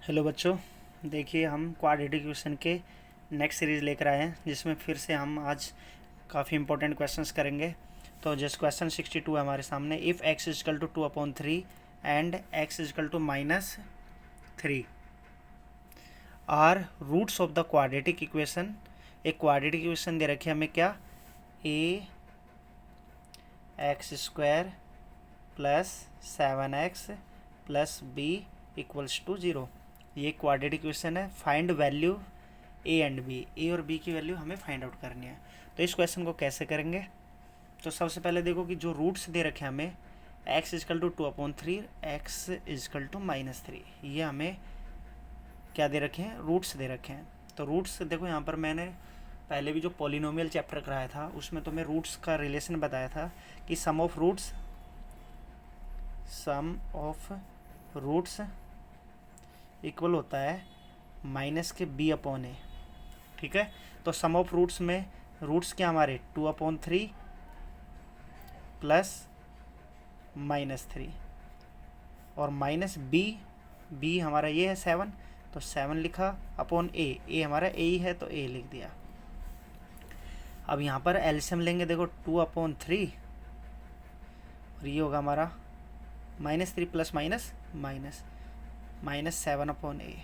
Hello बच्चों, देखिए हम क्वाड्रेटिक इक्वेशन के नेक्स्ट सीरीज़ लेकर आए हैं जिसमें फिर से हम आज काफ़ी इंपॉर्टेंट क्वेश्चंस करेंगे। तो जस्ट क्वेश्चन 62 है हमारे सामने। If x is equal to 2/3 and x is equal to -3 are roots of the quadratic equation. एक क्वाड्रेटिक इक्वेशन दे रखी है हमें, क्या? A x square plus 7x plus b equals to 0। ये क्वाड्रेटिक इक्वेशन है। Find value a and b, a और b की वैल्यू हमें फाइंड आउट करनी है। तो इस क्वेश्चन को कैसे करेंगे? तो सबसे पहले देखो कि जो रूट्स दे रखे हैं हमें, x is equal to 2/3, x is equal to -3, ये हमें क्या दे रखे हैं? रूट्स दे रखे हैं। तो रूट्स देखो, यहाँ पर मैंने पहले भी जो पॉलिनोमियल चैप्टर कराया था उसमें तो मैं रूट्स का रिलेशन बताया था कि सम ऑफ रूट्स इक्वल होता है माइनस के b अपॉन ए। ठीक है, तो सम ऑफ रूट्स में रूट्स क्या हमारे 2/3 प्लस -3 और माइनस बी हमारा ये है 7, तो 7 लिखा अपॉन ए हमारा ए ही है तो ए लिख दिया। अब यहाँ पर एलसीएम लेंगे, देखो 2/3 और ये होगा हमारा -3 प्लस माइनस 7 अपॉन ए।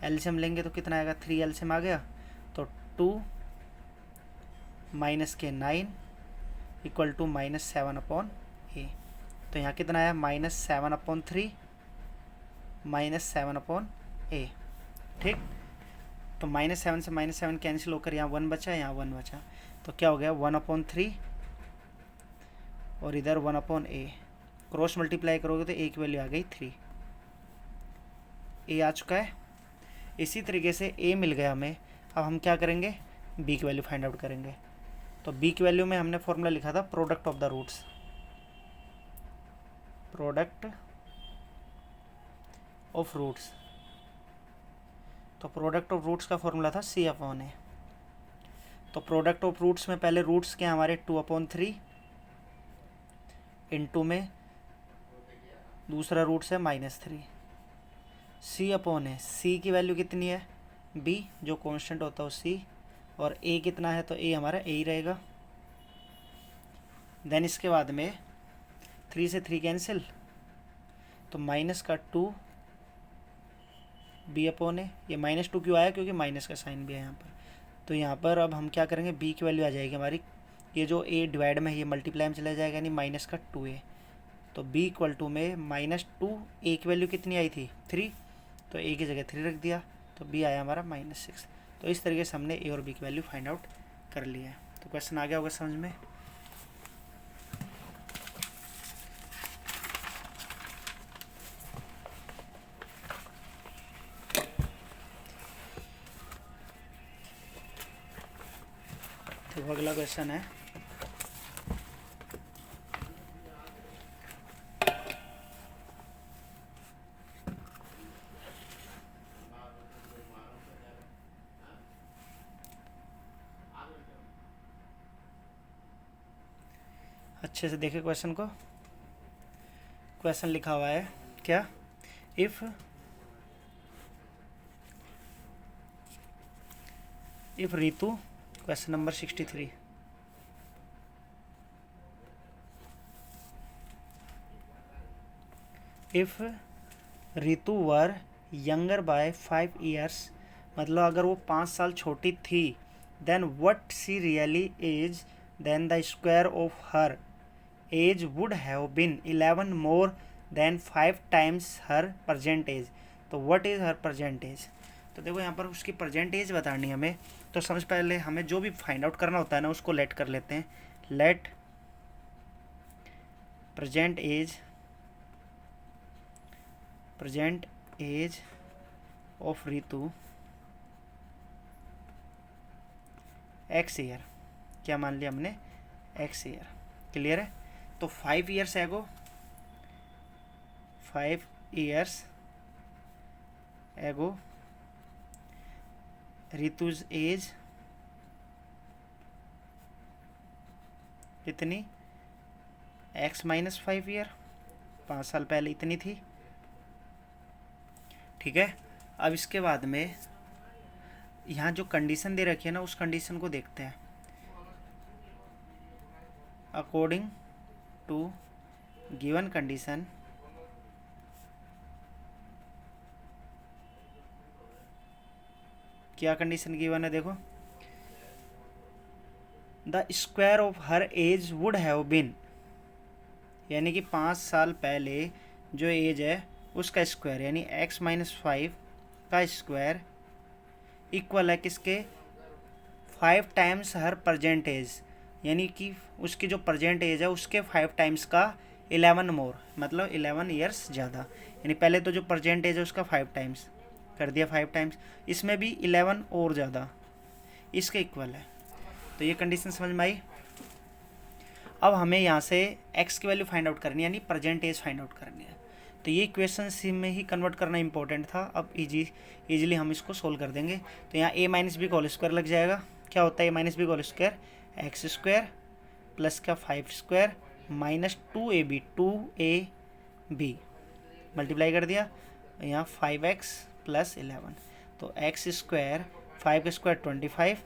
एलसीएम लेंगे तो कितना आएगा? 3 एलसीएम आ गया, तो 2 माइनस के 9 इक्वल टू -7 अपॉन ए। तो यहाँ कितना आया? -7/3 -7 अपॉन ए। ठीक, तो -7 से -7 कैंसिल होकर यहाँ 1 बचा, यहाँ 1 बचा, तो क्या हो गया? 1/3 और इधर 1/a। क्रॉस मल्टीप्लाई करोगे तो ए की वैल्यू आ गई 3। ए आ चुका है। इसी तरीके से ए मिल गया हमें। अब हम क्या करेंगे? बी की वैल्यू फाइंड आउट करेंगे। तो बी की वैल्यू में हमने फॉर्मूला लिखा था product of the roots, product of roots. तो प्रोडक्ट ऑफ रूट्स का फॉर्मूला था C/A। तो प्रोडक्ट ऑफ रूट्स में पहले रूट्स क्या हमारे 2/3 इंटू में दूसरा रूट्स है -3, C/A। सी की वैल्यू कितनी है? b, जो कांस्टेंट होता है C, और a कितना है? तो a हमारा a ही रहेगा। देन इसके बाद में 3 से 3 कैंसिल, तो माइनस का 2 b/a। ये -2 क्यों आया? क्योंकि माइनस का साइन भी है यहाँ पर। तो यहाँ पर अब हम क्या करेंगे? b की वैल्यू आ जाएगी हमारी, ये जो a डिवाइड में ये मल्टीप्लाई में चला जाएगा, यानी माइनस का 2a। तो b इक्वल टू में -2, a की वैल्यू कितनी आई थी? 3, तो a की जगह 3 रख दिया, तो b आया हमारा -6। तो इस तरीके से हमने a और b की वैल्यू फाइंड आउट कर ली है। तो क्वेश्चन आ गया होगा समझ में। तो अगला क्वेश्चन है, अच्छे से देखे क्वेश्चन को। क्वेश्चन लिखा हुआ है क्या? If Ritu, question number 63, if Ritu were younger by 5 years, मतलब अगर वो 5 साल छोटी थी, then what she really age, then the square of her age would have been 11 more than 5 times her present age. तो what is her present age? तो देखो यहाँ पर उसकी प्रजेंट एज बतानी है हमें। तो सबसे पहले हमें जो भी फाइंड आउट करना होता है ना, उसको लेट कर लेते हैं। Let present age of Ritu x year, क्या मान लिया हमने? x year. क्लियर है? तो 5 years ago, 5 years ago Ritu's as कितनी? x -5 ईयर, 5 साल पहले इतनी थी। ठीक है, अब इसके बाद में यहाँ जो कंडीशन दे रखी है ना, उस कंडीशन को देखते हैं। अकॉर्डिंग टू गिवन कंडीशन क्या कंडीशन गिवन है देखो, the square of her age would have been, यानी कि 5 साल पहले जो एज है उसका स्क्वायर यानी x-5 का स्क्वायर इक्वल है किसके, 5 टाइम्स हर प्रजेंट एज, यानी कि उसकी जो प्रजेंट एज है उसके 5 टाइम्स का 11 मोर, मतलब 11 ईयर्स ज़्यादा। यानी पहले तो जो प्रजेंट एज है उसका 5 टाइम्स कर दिया, 5 टाइम्स, इसमें भी 11 और ज़्यादा इसके इक्वल है। तो ये कंडीशन समझ में आई। अब हमें यहाँ से x की वैल्यू फाइंड आउट करनी है, यानी प्रजेंट एज फाइंड आउट करनी है। तो ये इक्वेशन सी में ही कन्वर्ट करना इंपॉर्टेंट था। अब इजीली हम इसको सोल्व कर देंगे। तो यहाँ a माइनस बी का होल स्क्वायर लग जाएगा। क्या होता है a माइनस बी का whole square, x square plus का 5 square minus 2ab, 2ab multiply कर दिया, यहाँ 5x प्लस 11, तो एक्स स्क्वायर 5 का स्क्वायर 25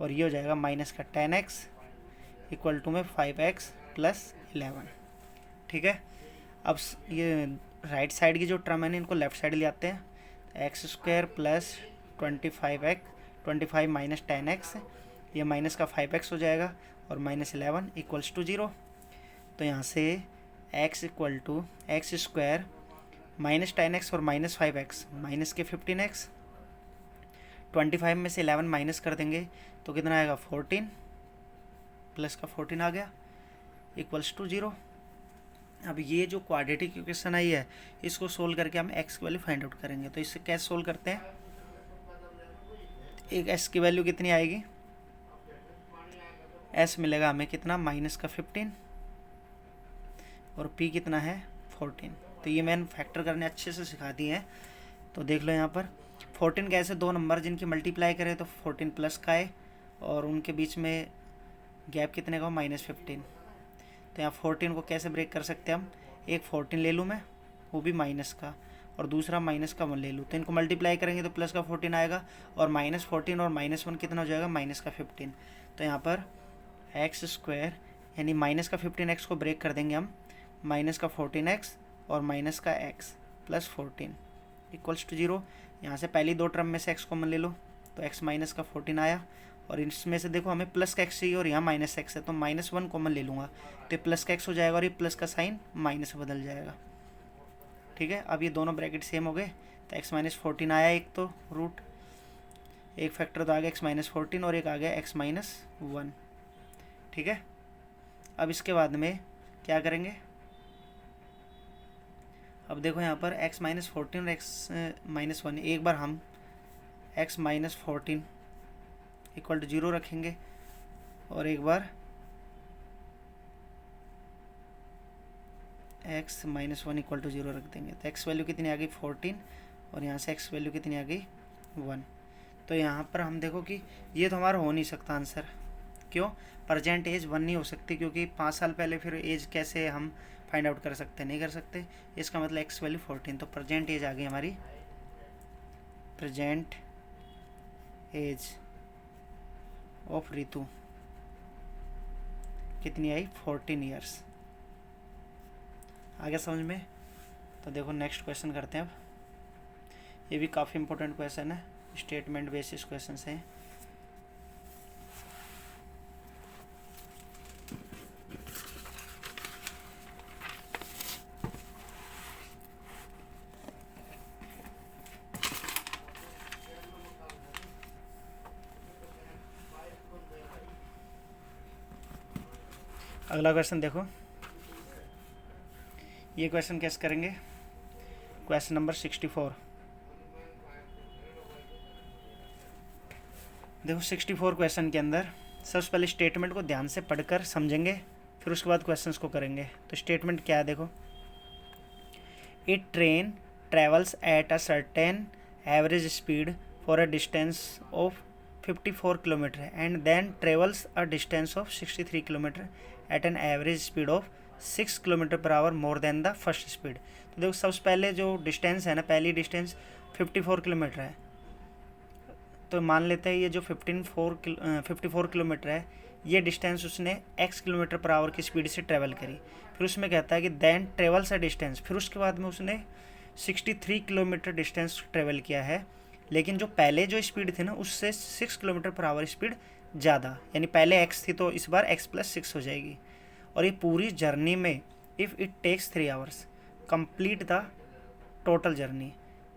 और ये हो जाएगा माइनस का 10x इक्वल टू में 5x प्लस 11। ठीक है, अब ये राइट साइड की जो टर्म है इनको लेफ्ट साइड ले आते हैं। X square plus 25 minus 10x, ये माइनस का 5x हो जाएगा और माइनस 11 इक्वल्स टू 0। तो यहाँ से x equal to x square minus 10x और माइनस 5x माइनस के 15x, 25 में से 11 माइनस कर देंगे तो कितना आएगा 14, प्लस का 14 आ गया इक्वल्स टू 0। अब ये जो क्वाड्रेटिक इक्वेशन आई है इसको सोल्व करके हम x की वैल्यू फाइंड आउट करेंगे। तो इससे कैसे सोल्व करते हैं, एक s की वैल्यू कितनी आएगी, s मिलेगा हमें कितना माइनस का 15 और p कितना है 14। तो ये मैंने फैक्टर करने अच्छे से सिखा दिए हैं। तो देख लो यहाँ पर 14 कैसे, दो नंबर जिनकी मल्टीप्लाई करें तो 14 प्लस का है और उनके बीच में गैप कितने का हो -15। तो यहाँ 14 को कैसे ब्रेक कर सकते हैं हम, एक 14 ले लूँ मैं वो भी माइनस का और दूसरा माइनस का 1 ले लूँ, तो इनको मल्टीप्लाई करेंगे तो प्लस का 14 आएगा और -14 और -1 कितना हो जाएगा माइनस का 15। तो यहाँ पर एक्स स्क्वायर यानी माइनस का 15x को ब्रेक कर देंगे हम, माइनस का 14x और माइनस का x प्लस 14 इक्वल्स टू 0। यहाँ से पहली दो टर्म में से x कॉमन ले लो तो x माइनस का 14 आया और इसमें से देखो हमें प्लस का x चाहिए और यहाँ माइनस x है तो -1 कॉमन ले लूँगा तो प्लस का x हो जाएगा और ये प्लस का साइन माइनस से बदल जाएगा। ठीक है, अब ये दोनों ब्रैकेट सेम हो गए तो x-14 आया, एक तो रूट, एक फैक्टर तो आ गया x-14 और एक आ गया x-1। ठीक है, अब इसके बाद में क्या करेंगे, अब देखो यहाँ पर x-14 और x-1, एक बार हम x-14 इक्वल टू 0 रखेंगे और एक बार x-1 इक्वल टू 0 रख देंगे। तो x वैल्यू कितनी आ गई 14 और यहाँ से x वैल्यू कितनी आ गई 1। तो यहाँ पर हम देखो कि ये तो हमारा हो नहीं सकता आंसर, क्यों, प्रजेंट एज 1 नहीं हो सकती क्योंकि 5 साल पहले फिर एज कैसे हम फाइंड आउट कर सकते, नहीं कर सकते। इसका मतलब x वैल्यू 14, तो प्रजेंट एज आ गई हमारी, प्रजेंट एज ऑफ रितु कितनी आई 14 ईयर्स। आगे समझ में। तो देखो नेक्स्ट क्वेश्चन करते हैं। अब ये भी काफ़ी इंपॉर्टेंट क्वेश्चन है, स्टेटमेंट बेसिस क्वेश्चन हैं। अगला क्वेश्चन देखो, ये क्वेश्चन कैसे करेंगे, क्वेश्चन नंबर 64। देखो 64 क्वेश्चन के अंदर सबसे पहले स्टेटमेंट को ध्यान से पढ़कर समझेंगे, फिर उसके बाद क्वेश्चंस को करेंगे। तो स्टेटमेंट क्या है देखो, it train travels at a certain average speed for a distance of 54 kilometre and then travels a distance of 63 kilometre at an average speed of 6 km/h more than the first speed. तो देखो सबसे पहले जो distance है ना, पहली distance 54 kilometre है। तो मान लेते हैं ये जो 54 किलोमीटर है, ये डिस्टेंस उसने x km/h की स्पीड से ट्रेवल करी। फिर उसमें कहता है कि देन ट्रेवल्स अ डिस्टेंस, फिर उसके बाद में उसने 63 किलोमीटर डिस्टेंस ट्रेवल किया है, लेकिन जो पहले जो स्पीड थी ना उससे 6 km/h स्पीड ज़्यादा, यानी पहले x थी तो इस बार x+6 हो जाएगी। और ये पूरी जर्नी में if it takes 3 hours complete the total journey,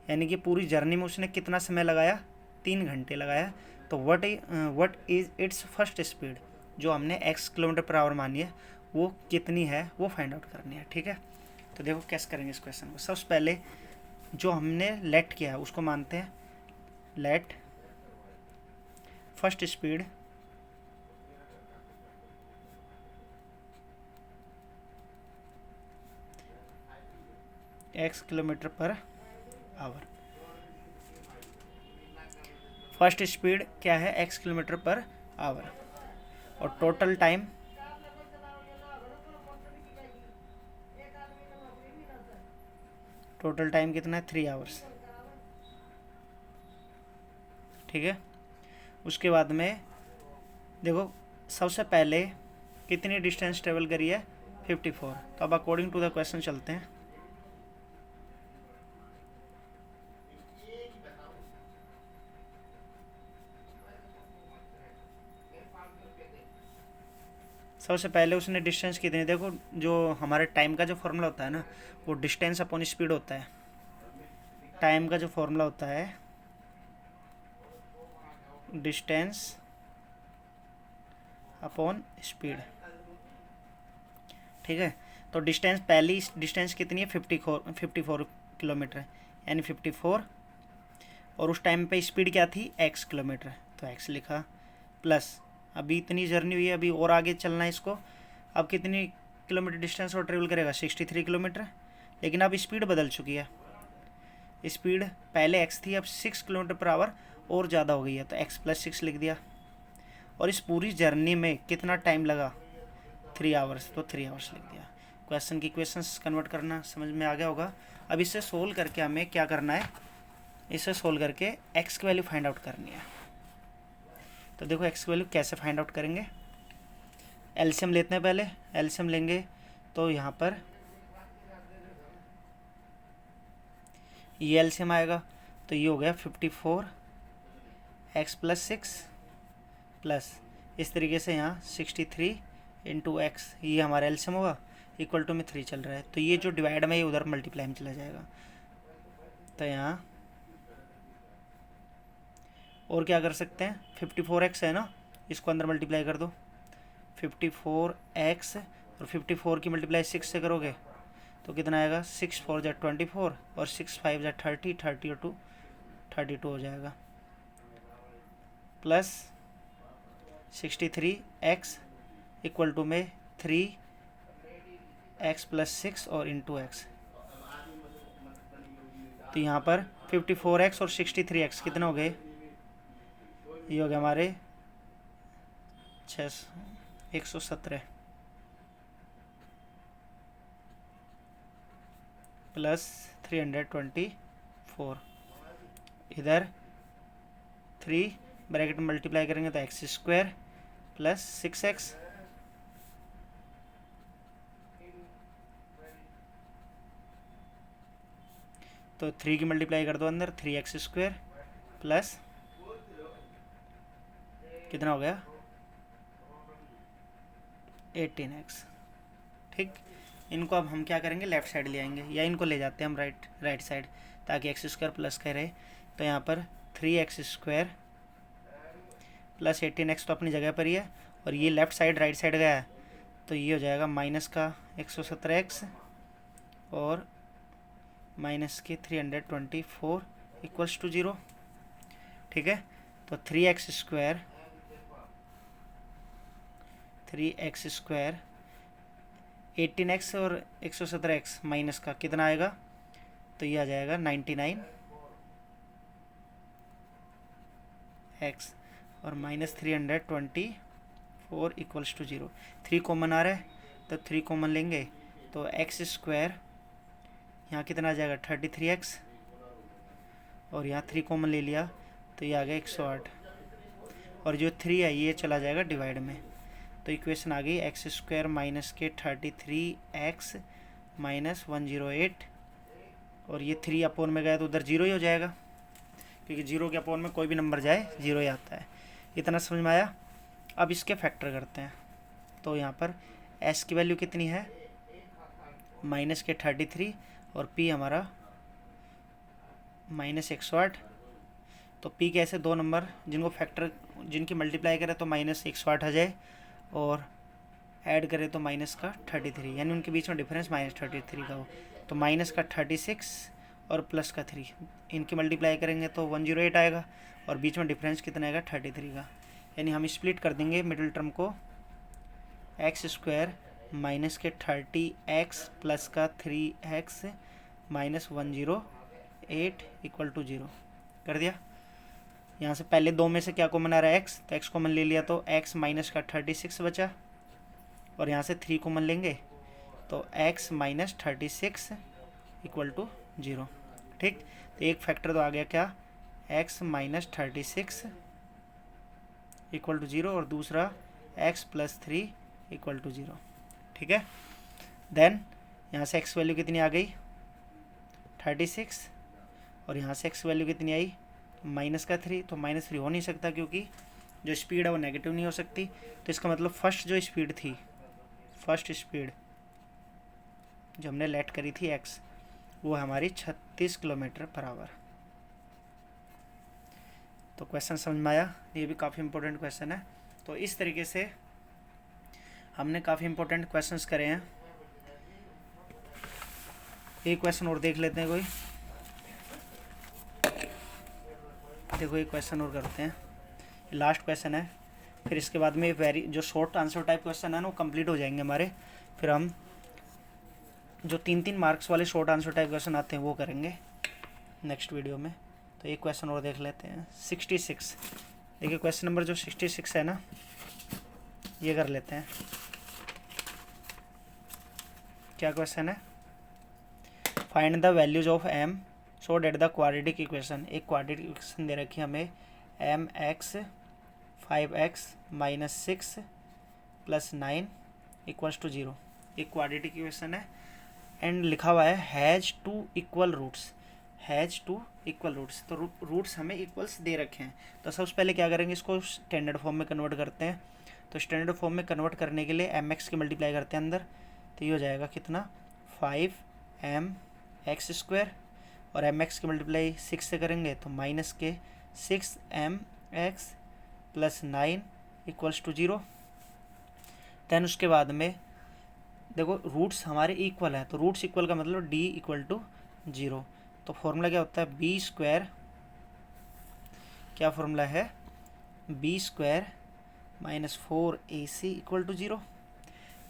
यानी कि पूरी जर्नी में उसने कितना समय लगाया, 3 घंटे लगाया। तो what is it's first speed, जो हमने x km/h मानी है वो कितनी है वो फाइंड आउट करनी है। ठीक है, तो देखो कैसे करेंगे इस क्वेश्चन को। सबसे पहले जो हमने लेट किया है उसको मानते हैं let first speed x km/h। First speed क्या है, x km/h। और टोटल टाइम कितना है, 3 आवर्स। ठीक है, उसके बाद में देखो सबसे पहले कितनी डिस्टेंस ट्रेवल करी है, 54। तो अब अकॉर्डिंग टू द क्वेश्चन चलते हैं। सबसे पहले उसने डिस्टेंस कितनी, देखो जो हमारे टाइम का जो फॉर्मूला होता है ना, वो डिस्टेंस अपॉन स्पीड होता है। टाइम का जो फॉर्मूला होता है डिस्टेंस अपॉन स्पीड। ठीक है, तो डिस्टेंस, पहली डिस्टेंस कितनी है, 54 किलोमीटर, यानी 54। और उस टाइम पे स्पीड क्या थी, x किलोमीटर, तो x लिखा। प्लस अभी इतनी जर्नी हुई है, अभी और आगे चलना है इसको। अब कितनी किलोमीटर डिस्टेंस और ट्रेवल करेगा, 63 किलोमीटर। लेकिन अब स्पीड बदल चुकी है, स्पीड पहले x थी, अब 6 km/h और ज़्यादा हो गई है, तो x+6 लिख दिया। और इस पूरी जर्नी में कितना टाइम लगा, 3 आवर्स, तो 3 आवर्स लिख दिया। क्वेश्चन की इक्वेशंस कन्वर्ट करना समझ में आ गया होगा। अब इसे सोल्व करके हमें क्या करना है, इसे सोल्व करके x की वैल्यू फाइंड आउट करनी है। तो देखो x की वैल्यू कैसे फाइंड आउट करेंगे, एलसीएम लेते हैं। पहले एलसीएम लेंगे तो यहाँ पर ये एलसीएम आएगा, तो ये हो गया 54 x+6 प्लस इस तरीके से यहाँ 63 इंटू एक्स, ये हमारा एलसीएम होगा, इक्वल टू में 3 चल रहा है, तो ये जो डिवाइड में ये उधर मल्टीप्लाई में चला जाएगा। तो यहाँ और क्या कर सकते हैं, 54x है ना, इसको अंदर मल्टीप्लाई कर दो। 54x और 54 की मल्टीप्लाई 6 से करोगे तो कितना आएगा, 6 4 जा 24 और 6 5 जा 30, 30 और 2 32 हो जाएगा। प्लस 63x इक्वल टू में 3x+6 और इंटू एक्स। तो यहाँ पर 54x और 63x कितने हो गए, ये हो गया हमारे 117 प्लस 324। इधर 3 ब्रैकेट में मल्टीप्लाई करेंगे तो x² प्लस 6x तो 3 की मल्टीप्लाई कर दो अंदर, 3x² प्लस कितना हो गया 18x। ठीक, इनको अब हम क्या करेंगे, लेफ्ट साइड ले आएंगे, या इनको ले जाते हैं हम राइट साइड, ताकि x² प्लस का रहे। तो यहाँ पर 3x² प्लस 18x तो अपनी जगह पर ही है, और ये लेफ्ट साइड राइट साइड गया है, तो ये हो जाएगा माइनस का 117x और माइनस के 324 इक्वल्स टू 0। ठीक है, तो 3x² 18x और 117x माइनस का कितना आएगा, तो ये आ जाएगा 99x और माइनस 324 इक्वल्स टू 0। 3 कॉमन आ रहा है तो 3 कॉमन लेंगे तो एक्स स्क्वायर यहाँ कितना आ जाएगा 33x, और यहाँ 3 कॉमन ले लिया तो ये आ गया 108, और जो 3 है ये चला जाएगा डिवाइड में। तो इक्वेशन आ गई एक्स स्क्वायर माइनस के 33x माइनस 108, और ये 3 अपोन में गया तो उधर 0 ही हो जाएगा, क्योंकि 0 के अपोन में कोई भी नंबर जाए 0 ही आता है। इतना समझ में आया। अब इसके फैक्टर करते हैं। तो यहाँ पर s की वैल्यू कितनी है माइनस के 33, और p हमारा माइनस 108। तो p के ऐसे दो नंबर जिनको फैक्टर जिनकी मल्टीप्लाई करें तो माइनस 108 आ जाए, और ऐड करें तो माइनस का 33, यानी उनके बीच में डिफरेंस माइनस 33 का हो। तो माइनस का 36 और प्लस का 3, इनकी मल्टीप्लाई करेंगे तो 108 आएगा, और बीच में डिफरेंस कितना आएगा 33 का। यानी हम स्प्लिट कर देंगे मिडिल टर्म को, एक्स स्क्वायर माइनस के 30x प्लस का 3x माइनस 108 इक्वल टू 0 कर दिया। यहाँ से पहले दो में से क्या कॉमन आ रहा है x, तो x कॉमन ले लिया तो x माइनस का 36 बचा, और यहाँ से 3 कॉमन लेंगे तो x माइनस 36 इक्वल टू 0। ठीक, तो एक फैक्टर तो आ गया क्या, x माइनस 36 इक्वल टू 0, और दूसरा x प्लस 3 इक्वल टू 0। ठीक है, देन यहाँ से x वैल्यू कितनी आ गई 36, और यहाँ से x वैल्यू कितनी आई माइनस का 3। तो माइनस 3 हो नहीं सकता, क्योंकि जो स्पीड है वो नेगेटिव नहीं हो सकती। तो इसका मतलब फर्स्ट जो स्पीड थी, फर्स्ट स्पीड जो हमने लेट करी थी x, वो हमारी 36 किलोमीटर पर आवर। तो क्वेश्चन समझ में आया, ये भी काफ़ी इंपॉर्टेंट क्वेश्चन है। तो इस तरीके से हमने काफ़ी इंपॉर्टेंट क्वेश्चंस करे हैं। एक क्वेश्चन और देख लेते हैं कोई, देखो एक क्वेश्चन और करते हैं, लास्ट क्वेश्चन है। फिर इसके बाद में वेरी जो शॉर्ट आंसर टाइप क्वेश्चन है ना वो कंप्लीट हो जाएंगे हमारे। फिर हम जो 3-3 मार्क्स वाले शॉर्ट आंसर टाइप क्वेश्चन आते हैं वो करेंगे नेक्स्ट वीडियो में। तो एक क्वेश्चन और देख लेते हैं 66। देखिए क्वेश्चन नंबर जो 66 है ना, ये कर लेते हैं। क्या क्वेश्चन है, find the values of m so that the quadratic equation. एक क्वाड्रेटिक इक्वेशन दे रखी है हमें, mx 5x minus 6 plus 9 equals to 0। एक क्वाड्रेटिक इक्वेशन है, एंड लिखा हुआ है has two equal roots, has two equal roots. तो रूट्स हमें इक्वल्स दे रखे हैं। तो सबसे पहले क्या करेंगे, इसको स्टैंडर्ड फॉर्म में कन्वर्ट करते हैं। तो स्टैंडर्ड फॉर्म में कन्वर्ट करने के लिए mx की मल्टीप्लाई करते हैं अंदर, तो ये हो जाएगा कितना 5mx स्क्वायर, और mx की मल्टीप्लाई 6 से करेंगे तो माइनस के 6mx plus 9 equals to 0। Then उसके बाद में देखो रूट्स हमारे इक्वल है, तो रूट्स इक्वल का मतलब d इक्वल टू 0। तो फॉर्मूला क्या होता है, बी स्क्वायर, क्या फॉर्मूला है, B square minus 4ac equal to 0।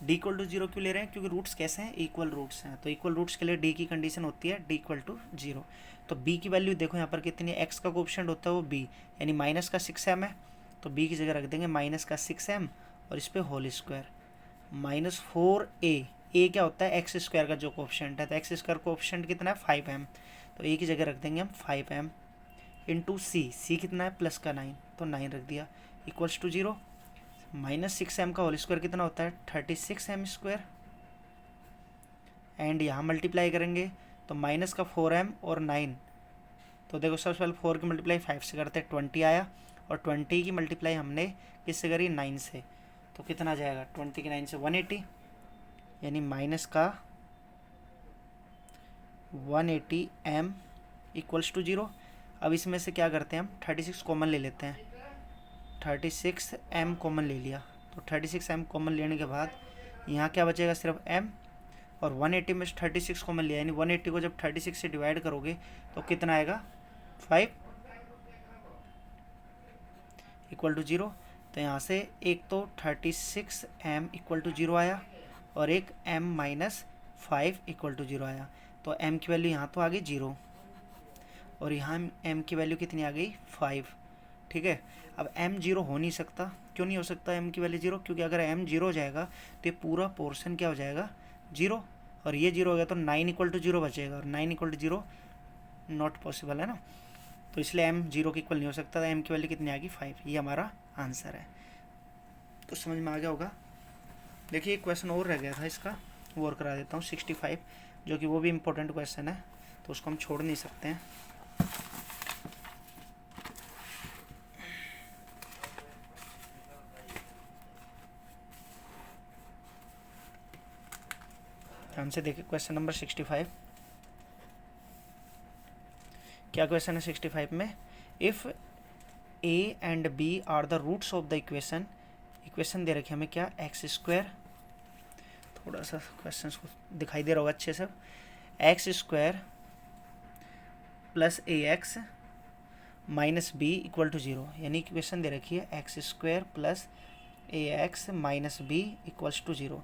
d equal to 0 क्यों ले रहे हैं, क्योंकि रूट्स कैसे हैं, इक्वल रूट्स हैं। तो इक्वल रूट्स के लिए d की कंडीशन होती है d इक्वल टू 0। तो b की वैल्यू देखो यहाँ पर कितनी है, x का कोएफिशिएंट होता है वो b, यानी माइनस का 6m है, तो b की जगह रख देंगे माइनस का 6m, और इस पर whole square minus 4a। a क्या होता है, एक्स स्क्वायर का जो कोएफिशिएंट है, तो एक्स स्क्वायर कोएफिशिएंट कितना है 5m, तो a की जगह रख देंगे हम 5m इंटू c कितना है प्लस का 9, तो 9 रख दिया इक्वल्स टू 0। माइनस 6m का होल स्क्वायर कितना होता है 36m स्क्वायर, एंड यहाँ मल्टीप्लाई करेंगे तो माइनस का 4m और 9, तो देखो सबसे पहले 4 की मल्टीप्लाई 5 से करते हैं 20 आया, और 20 की मल्टीप्लाई हमने किससे करी 9 से, तो कितना आ जाएगा 20 की 9 से 180, यानी माइनस का 180m इक्वल्स टू 0। अब इसमें से क्या करते हैं हम 36 कॉमन ले लेते हैं, 36m कॉमन ले लिया, तो 36m कॉमन लेने के बाद यहाँ क्या बचेगा सिर्फ m, और 180 में 36 कॉमन लिया, यानी 180 को जब 36 से डिवाइड करोगे तो कितना आएगा 5 इक्वल टू 0। तो यहाँ से एक तो 36m इक्वल टू 0 आया, और एक m माइनस 5 इक्वल टू 0 आया। तो m की वैल्यू यहाँ तो आ गई 0, और यहाँ m की वैल्यू कितनी आ गई 5। ठीक है, अब m 0 हो नहीं सकता, क्यों नहीं हो सकता m की वैल्यू 0? क्योंकि अगर m 0 हो जाएगा तो ये पूरा पोर्शन क्या हो जाएगा 0, और ये 0 हो गया तो 9 इक्वल टू 0 बचेगा, और 9 इक्वल टू 0 नॉट पॉसिबल है ना, तो इसलिए m 0 के इक्वल नहीं हो सकता, m की वैल्यू कितनी आ गई 5, ये हमारा आंसर है। तो समझ में आ गया होगा। देखिए एक क्वेश्चन और रह गया था, इसका वो और करा देता हूँ 65, जो कि वो भी इम्पोर्टेंट क्वेश्चन है, तो उसको हम छोड़ नहीं सकते हैं। ध्यान से देखिए क्वेश्चन नंबर 65, क्या क्वेश्चन है 65 में, if a and b are the roots of the equation, equation दे रखी है हमें क्या x², थोड़ा सा क्वेश्चन को दिखाई दे रहा होगा अच्छे से, x² plus ax minus B equal to 0, यानी इक्वेशन दे रखी है x² plus ax minus B equals to 0,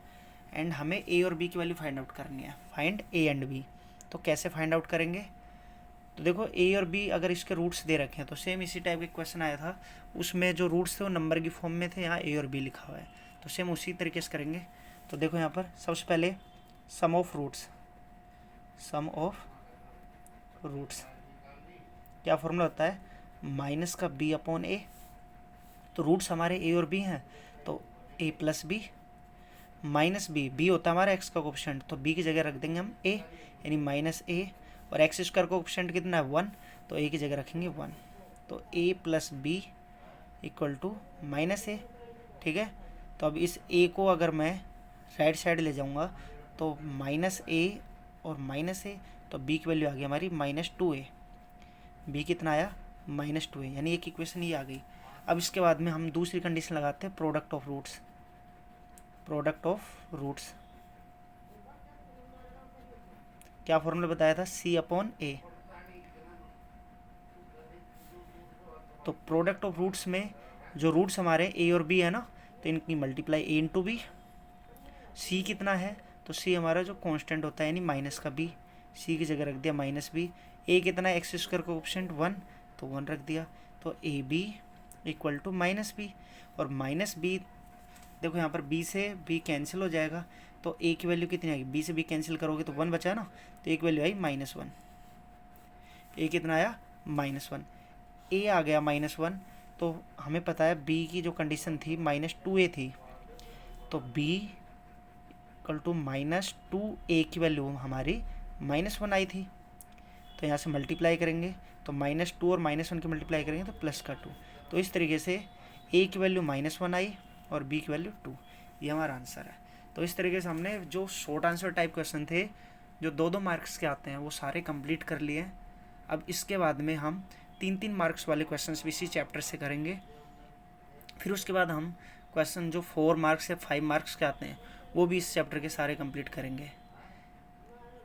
and हमें a और b की वैल्यू फाइंड आउट करनी है, फाइंड a एंड b। तो कैसे फाइंड आउट करेंगे, तो देखो a और b अगर इसके रूट्स दे रखे हैं तो सेम इसी टाइप के क्वेश्चन आया था, उसमें जो रूट्स थे वो नंबर की फॉर्म में थे, यहाँ a और b लिखा हुआ है, तो सेम उसी तरीके से करेंगे। तो देखो यहाँ पर सबसे पहले sum of roots, sum of roots क्या फॉर्मूला होता है, माइनस का b अपॉन a, तो रूट्स हमारे a और b हैं तो a plus b minus b होता है हमारा x का कोएफिशिएंट, तो b की जगह रख देंगे हम a, यानी माइनस a, और x² का कोएफिशिएंट कितना है 1, तो a की जगह रखेंगे 1, तो a plus B equal to minus a, ठीक है। तो अब इस a को अगर मैं राइट साइड ले जाऊंगा तो माइनस a और माइनस a, तो b की वैल्यू आ गई हमारी -2a, b कितना आया -2a, यानी एक इक्वेशन ये आ गई। अब इसके बाद में हम दूसरी कंडीशन लगाते हैं, product of roots, product of roots क्या फॉर्मूला बताया था, c अपॉन a, तो प्रोडक्ट ऑफ रूट्स में जो रूट्स हमारे a और b है ना, तो इनकी multiply a into B, c कितना है, तो c हमारा जो कांस्टेंट होता है यानी माइनस का b, c की जगह रख दिया माइनस बी, a कितना है x² का कोएफिशिएंट 1, तो 1 रख दिया, तो A B equal to minus B, और माइनस बी देखो यहाँ पर b से b कैंसिल हो जाएगा, तो a की वैल्यू कितनी आएगी, b से b कैंसिल करोगे तो 1 बचा ना, तो a की वैल्यू आई -1, a कितना आया -1, a आ गया -1, तो हमें पता है b की जो कंडीशन थी -2a थी, तो b इक्वल टू -2a की वैल्यू हमारी -1 आई थी, तो यहाँ से मल्टीप्लाई करेंगे तो -2 और -1 की मल्टीप्लाई करेंगे तो प्लस का 2, तो इस तरीके से a की वैल्यू -1 आई और b की वैल्यू 2, ये हमारा आंसर है। तो इस तरीके से हमने जो शॉर्ट आंसर टाइप क्वेश्चन थे जो 2-2 मार्क्स के आते हैं वो सारे कंप्लीट कर लिए। अब इसके बाद में हम 3-3 मार्क्स वाले क्वेश्चंस भी इसी चैप्टर से करेंगे, फिर उसके बाद हम क्वेश्चन जो 4 मार्क्स या 5 मार्क्स के आते हैं वो भी इस चैप्टर के सारे कंप्लीट करेंगे।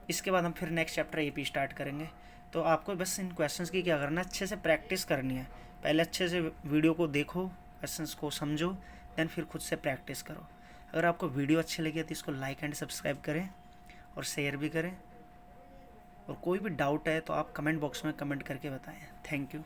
इसके बाद हम फिर नेक्स्ट चैप्टर AP स्टार्ट करेंगे। तो आपको बस इन क्वेश्चंस की क्या करना है, अच्छे से प्रैक्टिस करनी है, पहले अच्छे से वीडियो को देखो, क्वेश्चंस को समझो, देन फिर खुद से प्रैक्टिस करो। अगर आपको वीडियो अच्छी लगी तो इसको लाइक एंड सब्सक्राइब करें और शेयर भी करें, और कोई भी डाउट है तो आप कमेंट बॉक्स में कमेंट करके बताएं। Thank you.